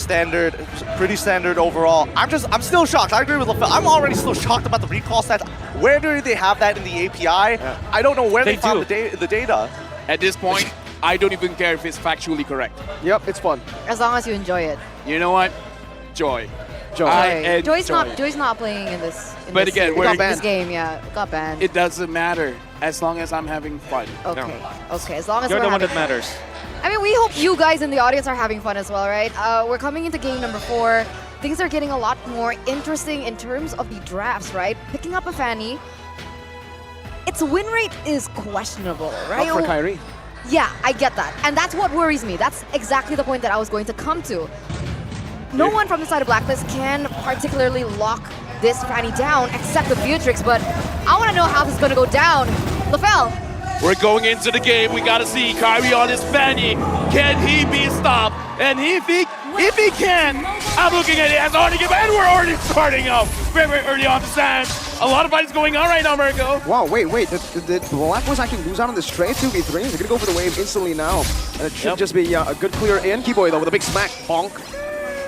pretty standard overall. I'm still shocked. I agree with LaFell. I'm already still shocked about the recall stats. Where do they have that in the API? I don't know where they found the data. At this point, I don't even care if it's factually correct. Yep, it's fun. As long as you enjoy it. You know what? Joy. Joy's not playing in this. But again, this game, yeah, got banned. It doesn't matter as long as I'm having fun. Okay, okay. As long as you're we're the one having that matters. I mean, we hope you guys in the audience are having fun as well, right? We're coming into game number 4. Things are getting a lot more interesting in terms of the drafts, right? Picking up a Fanny, its win rate is questionable, right? Not for Kairi. Yeah, I get that. And that's what worries me. That's exactly the point that I was going to come to. No one from the side of Blacklist can particularly lock this Fanny down except the Beatrix, but I want to know how this is going to go down. LaFell. We're going into the game. We got to see Kairi on his Fanny. Can he be stopped? And if he can, I'm looking at it as Onic, and we're already starting off very early on the sand. A lot of fights going on right now, Marco. Wow, wait. Did Blacklist actually lose out on the straight 2v3? They're going to go for the wave instantly now. And it should just be a good clear in. Keyboy, though, with a big smack. Bonk.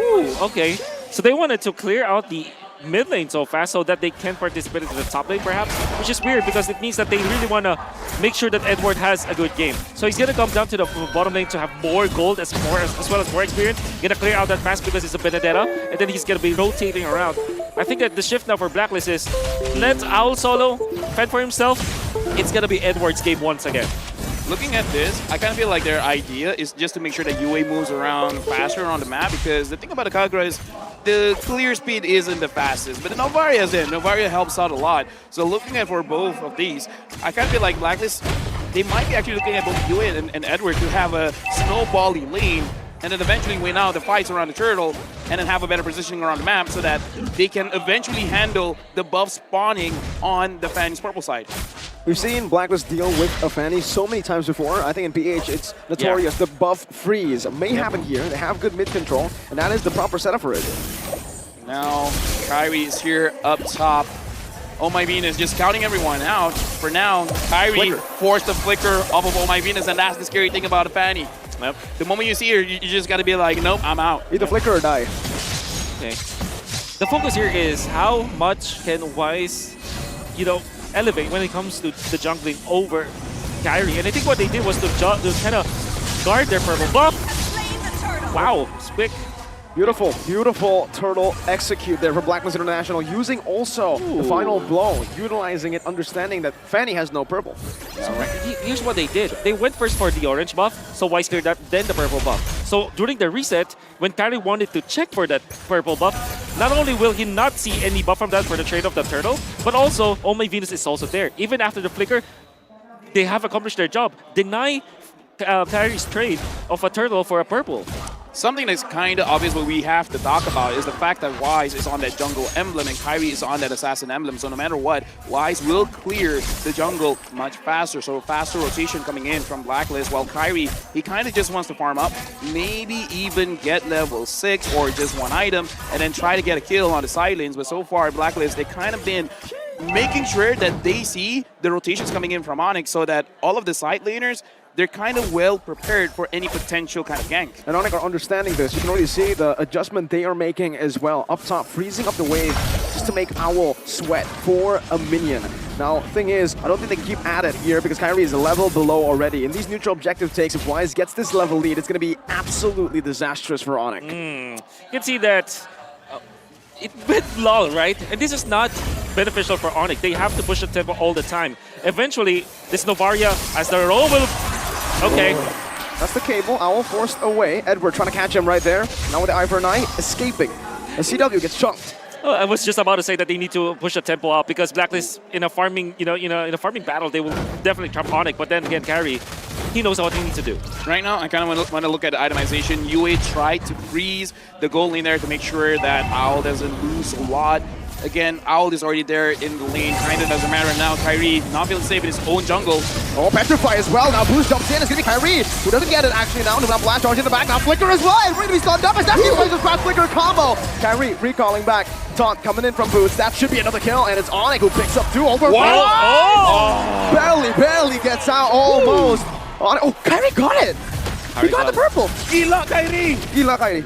Ooh, okay. So they wanted to clear out the mid lane so fast so that they can participate in the top lane perhaps, which is weird because it means that they really want to make sure that Edward has a good game. So he's going to come down to the bottom lane to have more gold as well as more experience. Going to clear out that fast because it's a Benedetta, and then he's going to be rotating around. I think that the shift now for Blacklist is let Owl solo fend for himself. It's going to be Edward's game once again. Looking at this, I kind of feel like their idea is just to make sure that UA moves around faster on the map, because the thing about the Kagura is the clear speed isn't the fastest, but the Novaria's in. Novaria helps out a lot. So looking at for both of these, I kind of feel like Blacklist, they might be actually looking at both UA and Edward to have a snowbally lane, and then eventually win out the fights around the turtle, and then have a better positioning around the map so that they can eventually handle the buff spawning on the Fanny's purple side. We've seen Blacklist deal with a Fanny so many times before. I think in PH it's notorious. The buff freeze may happen here. They have good mid control, and that is the proper setup for it. Now, Kairi is here up top. Oh My Venus just counting everyone out. For now, Kairi forced the flicker off of Oh My Venus, and that's the scary thing about a Fanny. Yep. The moment you see her, you just got to be like, nope, I'm out. Either flicker or die. Okay. The focus here is how much can Wise, elevate when it comes to the jungling over Kairi. And I think what they did was to kind of guard their purple buff. Wow, quick. Beautiful, beautiful turtle execute there for Blacklist International, using also the final blow, utilizing it, understanding that Fanny has no purple. So here's what they did. They went first for the orange buff, so Wise cleared that, then the purple buff. So during the reset, when Kairi wanted to check for that purple buff, not only will he not see any buff from that for the trade of the turtle, but also Oh My Venus is also there. Even after the flicker, they have accomplished their job. Deny Kairi's trade of a turtle for a purple. Something that's kind of obvious what we have to talk about is the fact that Wise is on that jungle emblem and Kairi is on that assassin emblem. So no matter what, Wise will clear the jungle much faster. So faster rotation coming in from Blacklist, while Kairi, he kind of just wants to farm up, maybe even get level 6 or just one item, and then try to get a kill on the side lanes. But so far, Blacklist, they kind of been making sure that they see the rotations coming in from Onic so that all of the side laners, they're kind of well prepared for any potential kind of gank. And Onic are understanding this. You can already see the adjustment they are making as well. Up top, freezing up the wave just to make Owl sweat for a minion. Now, thing is, I don't think they can keep at it here because Kairi is a level below already. In these neutral objective takes, if Wise gets this level lead, it's going to be absolutely disastrous for Onic. You can see that it went long, right? And this is not beneficial for Onic. They have to push the tempo all the time. Eventually, this Novaria, as the roll will... Okay. That's the cable. Owl forced away. Edward trying to catch him right there. Now with the Eye for an Eye, escaping. The CW gets chunked. Oh, I was just about to say that they need to push the tempo up because Blacklist in a farming, in a farming battle, they will definitely trap Onic. But then again, Kairi, he knows what he needs to do. Right now, I kind of want to look at the itemization. UA tried to freeze the gold lane there to make sure that Owl doesn't lose a lot. Again, Owl is already there in the lane. Kind of doesn't matter now. Kairi not feeling safe in his own jungle. Oh, Petrify as well. Now Boost jumps in. It's going to be Kairi, who doesn't get it actually now. Now Blast charge in the back. Now Flicker as well. It's going to be stunned up. It's actually plays this fast Flicker combo. Kairi recalling back. Taunt coming in from Boost. That should be another kill. And it's Onic who picks up 2 over. Oh! Barely gets out almost. Oh, Kairi got it. He got the purple. Gila Kairi! Gila Kairi.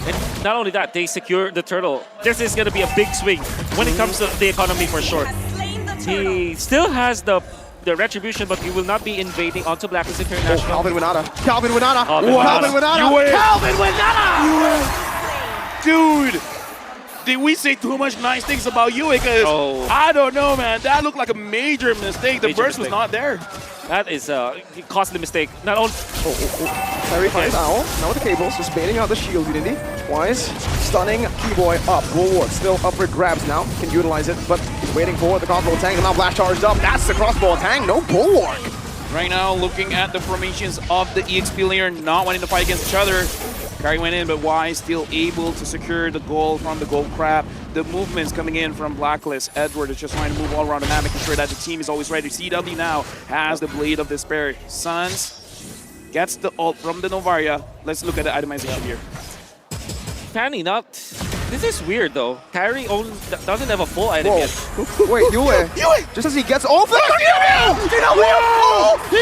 And not only that, they secure the turtle. This is going to be a big swing when it comes to the economy for sure. He still has the retribution, but he will not be invading onto Blacklist International. Calvin Winata. Calvin Winata. Calvin Winata. Calvin Winata. Dude, did we say too much nice things about you? Because I don't know, man. That looked like a major mistake. The burst was not there. That is a costly mistake. Not only. Kyrie finds Owl. Now with the cables, just baiting out the shield unity. Twice. Stunning Keyboy up. Bulwark still up for grabs now. Can utilize it, but he's waiting for the crossbow tank. And now Blast charged up. That's the crossbow tank. No Bulwark. Right now, looking at the formations of the EXP layer, not wanting to fight against each other. Kyrie went in, but Wise still able to secure the goal from the gold crab. The movements coming in from Blacklist. Edward is just trying to move all around the map, making sure that the team is always ready. CW now has the Blade of Despair. Suns gets the ult from the Novaria. Let's look at the itemization here. Fanny, not. This is weird though. Kyrie doesn't have a full item yet. Wait, Yue. Just as he gets off the he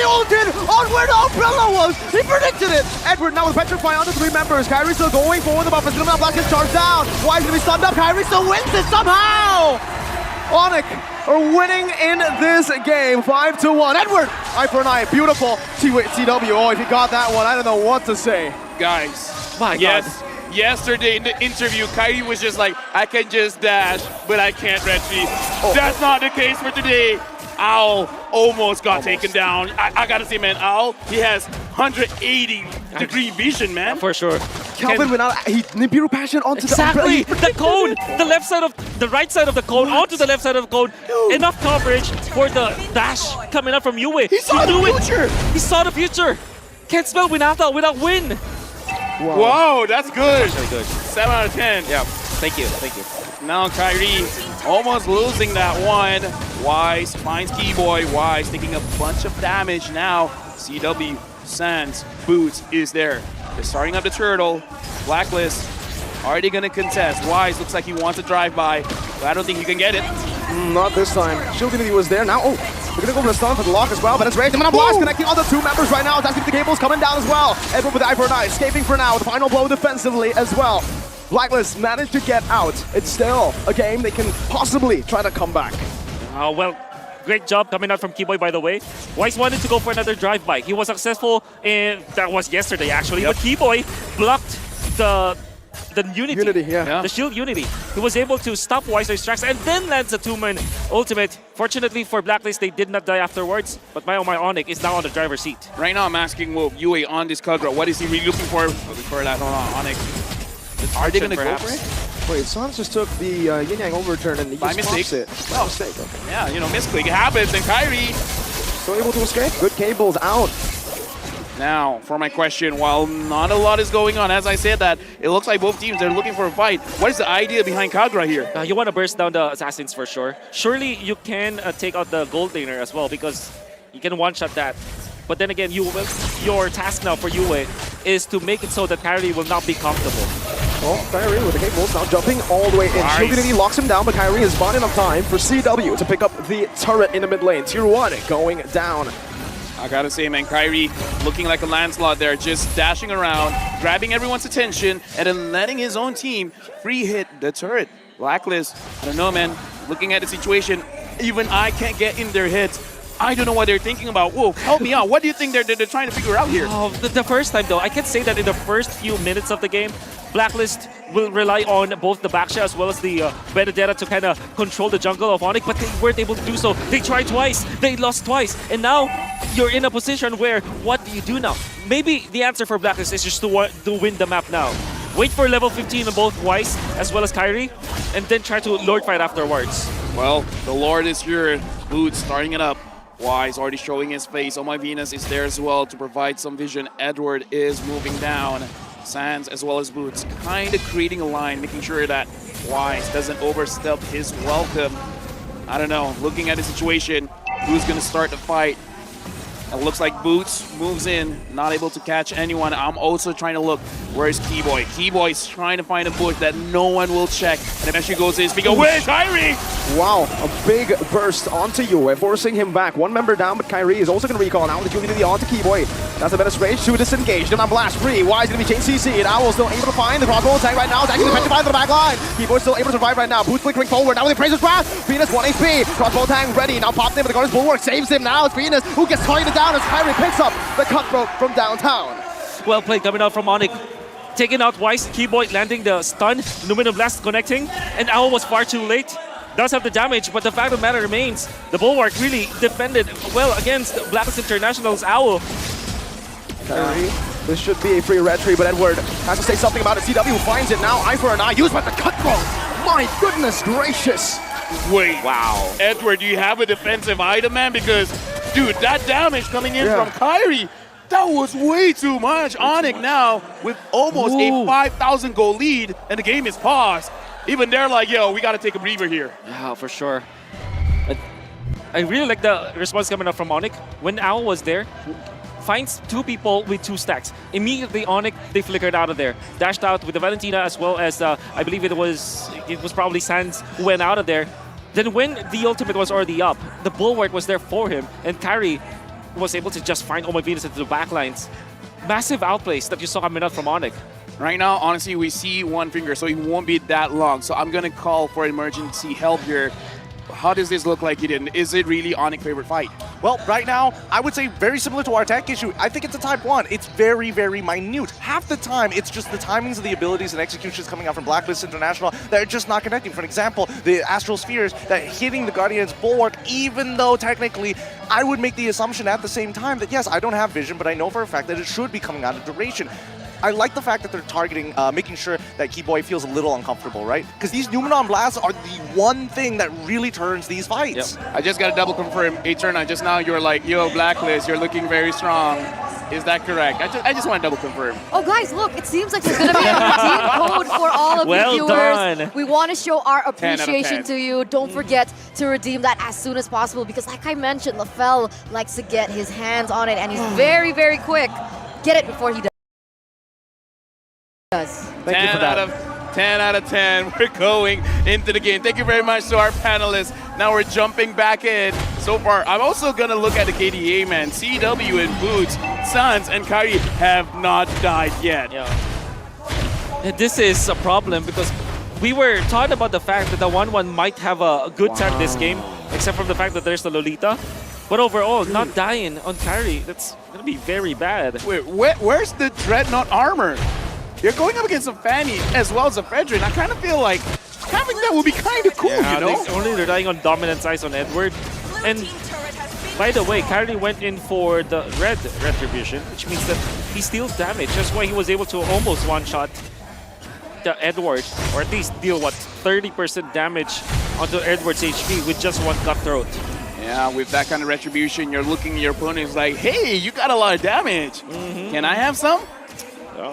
ulted on where the umbrella was. He predicted it. Edward now with Petrify onto 3 members. Kyrie still going forward. The buff is now Black gets charged down. Why is going to be stunned up? Kyrie still wins it somehow. Onic are winning in this game 5-1. Edward, eye for an eye. Beautiful. TW. Oh, if he got that one, I don't know what to say. Guys, My God. Yesterday in the interview, Kyrie was just like, I can just dash, but I can't retreat. That's not the case for today. Owl almost got taken down. I gotta say, man, Owl, he has 180-degree vision, man. For sure. Calvin went out. He Nibiru passion onto Exactly! the umbrella. The cone! The right side of the cone onto the left side of the cone. Enough coverage for the dash coming up from Yue. He saw the future! He saw the future! Can't spell Winata without win! Whoa, that's good. Really good. 7 out of 10. Yeah, thank you. Now Kyrie almost losing that one. Wise finds Keyboy. Wise taking a bunch of damage now. CW, Sands, Boots is there. They're starting up the turtle. Blacklist already gonna contest. Wise looks like he wants to drive by, but I don't think he can get it. Not this time. Shield Unity was there. Now, we're gonna go for the stun for the lock as well, but it's raised. And Blast connecting all the 2 members right now. That's the cables coming down as well. Edward with the eye for an eye, escaping for now. The final blow defensively as well. Blacklist managed to get out. It's still a game they can possibly try to come back. Well, great job coming out from Keyboy, by the way. Wise wanted to go for another drive-by. He was successful in, that was yesterday actually, but Keyboy blocked the Unity. The shield Unity. He was able to stop Wiser's tracks and then lands a 2-man ultimate. Fortunately for Blacklist, they did not die afterwards, but my Onic is now on the driver's seat. Right now I'm asking Wolf, Yue on this Kagura, what is he really looking for before that Onic? Are they gonna go for it? Wait, Sans just took the Yin Yang overturn and he By just mistake. pops it. By mistake. Okay. Yeah, you know, misclick happens and Kyrie. So able to escape. Good cables out. Now, for my question, while not a lot is going on, as I said that, it looks like both teams are looking for a fight. What is the idea behind Kagura here? You want to burst down the assassins for sure. Surely you can take out the gold laner as well because you can one-shot that. But then again, your task now for Yue is to make it so that Kyrie will not be comfortable. Well, Kyrie with the cables now jumping all the way in. Nice. Shield Unity locks him down, but Kyrie has bought enough time for CW to pick up the turret in the mid lane. Tier 1 going down. I gotta say, man, Kyrie looking like a Lancelot there, just dashing around, grabbing everyone's attention, and then letting his own team free hit the turret. Blacklist, I don't know, man, looking at the situation, even I can't get in their heads. I don't know what they're thinking about. Whoa, help me out. What do you think they're trying to figure out here? Oh, the first time though, I can say that in the first few minutes of the game, Blacklist will rely on both the Baksha as well as the Benedetta to kind of control the jungle of Onic, but they weren't able to do so. They tried twice, they lost twice, and now you're in a position where, what do you do now? Maybe the answer for Blacklist is just to win the map now. Wait for level 15 on both Wise as well as Kyrie, and then try to Lord fight afterwards. Well, the Lord is here. Boots starting it up. Wise already showing his face. Oh My Venus is there as well to provide some vision. Edward is moving down. Sands as well as Boots kind of creating a line, making sure that Wise doesn't overstep his welcome. I don't know, looking at the situation, who's going to start the fight? It looks like Boots moves in, not able to catch anyone. I'm also trying to look, where's Keyboy? Keyboy's trying to find a bush that no one will check, and eventually goes in, speaking of which, Kyrie! Wow, a big burst onto Yue, forcing him back. 1 member down, but Kyrie is also going to recall now. The Unity onto Keyboy. That's a better range to disengage. Now blast free. Why is going to be chain CC? Owl still able to find the crossbow attack right now. It's actually defended by the back line. Keyboard still able to survive right now. Boots flickering forward. Now with the Praise's Wrath. Venus 1 HP. Crossbow attack ready. Now popped in with the Guardian's Bulwark. Saves him now. It's Venus who gets targeted down as Kyrie picks up the cutthroat from downtown. Well played coming out from Onic. Taking out Wise, Keyboy landing the stun, Luminous Blast connecting, and Owl was far too late. Does have the damage, but the fact of the matter remains, the Bulwark really defended well against Blacklist International's Owl. Kyrie, this should be a free retry, but Edward has to say something about it. CW finds it now, eye for an eye, used by the cutthroat. My goodness gracious. Wait. Wow. Edward, do you have a defensive item, man? Because, dude, that damage coming in from Kyrie, that was way too much. Onic now with almost a 5,000 goal lead, and the game is paused. Even they're like, yo, we got to take a breather here. Yeah, for sure. I really like the response coming up from Onic. When Owl was there, finds two people with 2 stacks. Immediately Onic, they flickered out of there. Dashed out with the Valentina as well as, I believe it was probably Sands who went out of there. Then when the ultimate was already up, the Bulwark was there for him, and Kyrie was able to just find Oh My Venus into the backlines. Massive outplays that you saw coming out from Onic. Right now, honestly, we see one finger, so it won't be that long. So I'm going to call for emergency help here. How does this look like it? Is it really Onic's favorite fight? Well, right now, I would say very similar to our tech issue. I think it's a type 1. It's very, very minute. Half the time, it's just the timings of the abilities and executions coming out from Blacklist International that are just not connecting. For example, the Astral Spheres that hitting the Guardian's Bulwark, even though technically I would make the assumption at the same time that, yes, I don't have vision, but I know for a fact that it should be coming out of duration. I like the fact that they're targeting, making sure that Keyboy feels a little uncomfortable, right? Because these Numenon Blasts are the one thing that really turns these fights. Yep. I just got to double confirm, Eterna, just now you're like, yo, Blacklist, you're looking very strong. Is that correct? I just want to double confirm. Oh, guys, look, it seems like there's going to be a redeem code for all of you viewers. Done. We want to show our appreciation 10 to you. Don't forget to redeem that as soon as possible because, like I mentioned, LaFell likes to get his hands on it, and he's very, very quick. Get it before he does. Thank you for that. 10 out of 10. We're going into the game. Thank you very much to our panelists. Now we're jumping back in. So far, I'm also going to look at the KDA, man. CW and Boots, Suns, and Kyrie have not died yet. Yeah. This is a problem because we were taught about the fact that the 1-1 might have a good time this game, except for the fact that there's the Lolita. But overall, not dying on Kyrie, that's going to be very bad. Wait, where's the Dreadnought armor? You're going up against a Fanny as well as a Fredrin. I kind of feel like having that would be kind of cool, you know? Only relying on dominant eyes on Edward. And by the way, Kyrie went in for the red retribution, which means that he steals damage. That's why he was able to almost one-shot the Edward, or at least deal, 30% damage onto Edward's HP with just one cutthroat. Yeah, with that kind of retribution, you're looking at your opponent, it's like, hey, you got a lot of damage. Can I have some?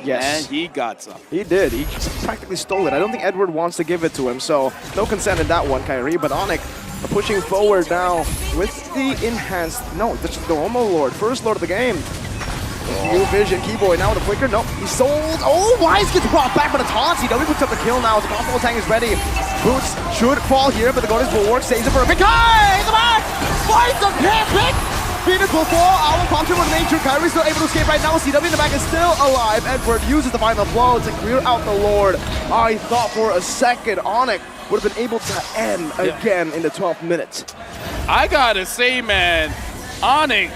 Yes. And he got some. He did. He just practically stole it. I don't think Edward wants to give it to him, so no consent in that one, Kyrie. But Onic pushing forward now with the enhanced... No, the Homo Lord. First Lord of the game. New vision. Keyboy now with a flicker. Nope. He's sold. Oh, Wise gets brought back, but it's hot. CW picks up the kill now. The combo tank is ready. Boots should fall here, but the Guardian's Bulwark saves it for a big guy in the back. Wise the pick. Venus will fall. Owl pops him with nature. Kyrie's still able to escape right now. CW in the back is still alive. Edward uses the final blow to clear out the Lord. I thought for a second Onic would have been able to end again in the 12th minute. I gotta say, man, Onic,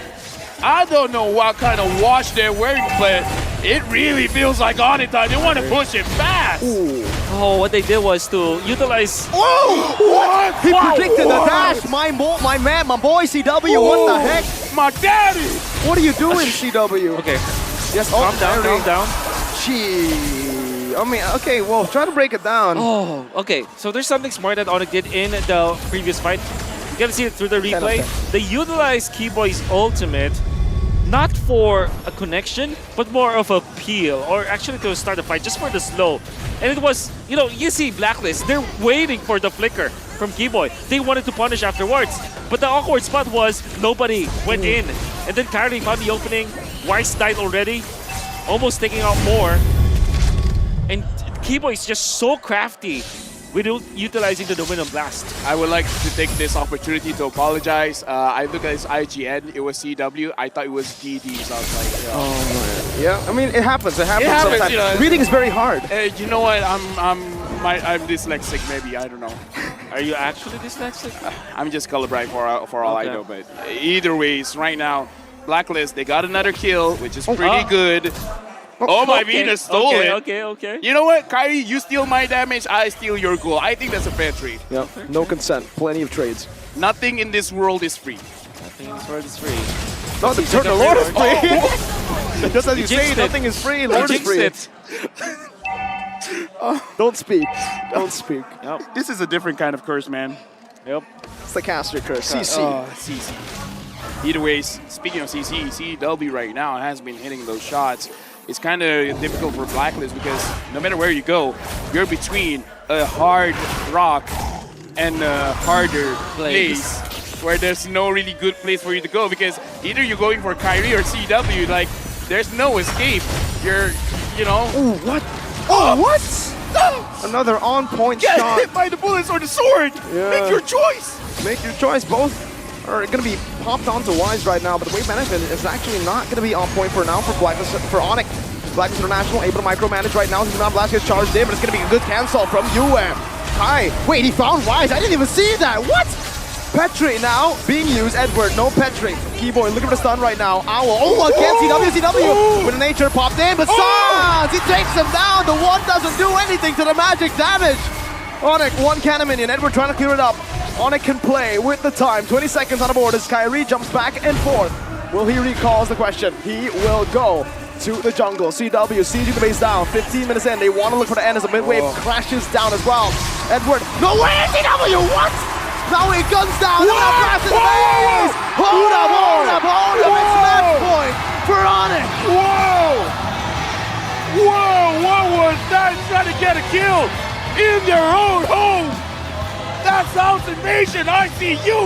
I don't know what kind of watch they're wearing, but it really feels like Onic time. They want to push it fast. Ooh. Oh, what they did was to utilize... Oh! What? He predicted the dash. My man, my boy CW. What the heck? My daddy! What are you doing, CW? Okay, Yes, calm down. Gee. I mean, okay, well, try to break it down. Oh, okay. So there's something smart that Onic did in the previous fight. You can see it through the replay. They utilized Keyboy's ultimate not for a connection, but more of a peel, or actually to start the fight, just for the slow. And it was, you see Blacklist, they're waiting for the flicker from Keyboy. They wanted to punish afterwards, but the awkward spot was nobody went in. And then Kyrie found the opening. Wise died already, almost taking out more. And Keyboy is just so crafty without utilizing the Dominion Blast. I would like to take this opportunity to apologize. I looked at his IGN, it was CW. I thought it was DD, so I was like, Yeah, I mean, it happens. It happens. happens, sometimes. you know. Reading is very hard. You know what? I'm dyslexic, maybe. I don't know. Are you actually dyslexic? I'm just colorblind for all I Okay. know. But either ways, right now, Blacklist, they got another kill, which is pretty good. Oh, my Venus stole it. Okay. You know what, Kyrie? You steal my damage, I steal your goal. I think that's a fair trade. Yeah, no consent. Plenty of trades. Nothing in this world is free. Nothing in this world is free. No, the He's like a Lord is free free. Just as you say, jinxed it. nothing is free. You Lord is jinxed free. it. Don't speak. Don't speak. Yep. This is a different kind of curse, man. Yep. It's the caster curse. CC. CC. Either ways, speaking of CC, CW right now has been hitting those shots. It's kind of difficult for Blacklist because no matter where you go, you're between a hard rock and a harder place where there's no really good place for you to go because either you're going for Kyrie or CW, like there's no escape. You're, you know. Ooh, what? Oh, what? Another on-point Get shot. hit by the bullets or the sword. Yeah. Make your choice. Make your choice. Both are going to be popped onto Wise right now, but the wave management is actually not going to be on point for now for Blacklist, for Onic. Blacklist International able to micromanage right now. Not Blast gets charged in, but it's going to be a good cancel from UM. Kai, wait, he found Wise. I didn't even see that. What? Petri now being used. Edward, no Petri. Keyboard looking for the stun right now. Owl. Oh, again, CW. With a nature popped in, but Sans! He takes him down. The one doesn't do anything to the magic damage. Onic, one cannon minion. Edward trying to clear it up. Onic can play with the time. 20 seconds on the board as Kyrie jumps back and forth. Will he recalls the question? He will go to the jungle. CW sieging the base down. 15 minutes in. They want to look for the end as the mid-wave crashes down as well. Edward. No way! CW! What? Now he guns down. Now blast in the base! Hold up! It's match point for Onic. Whoa, what was that? Trying to get a kill in their own home. That's house invasion. I see you.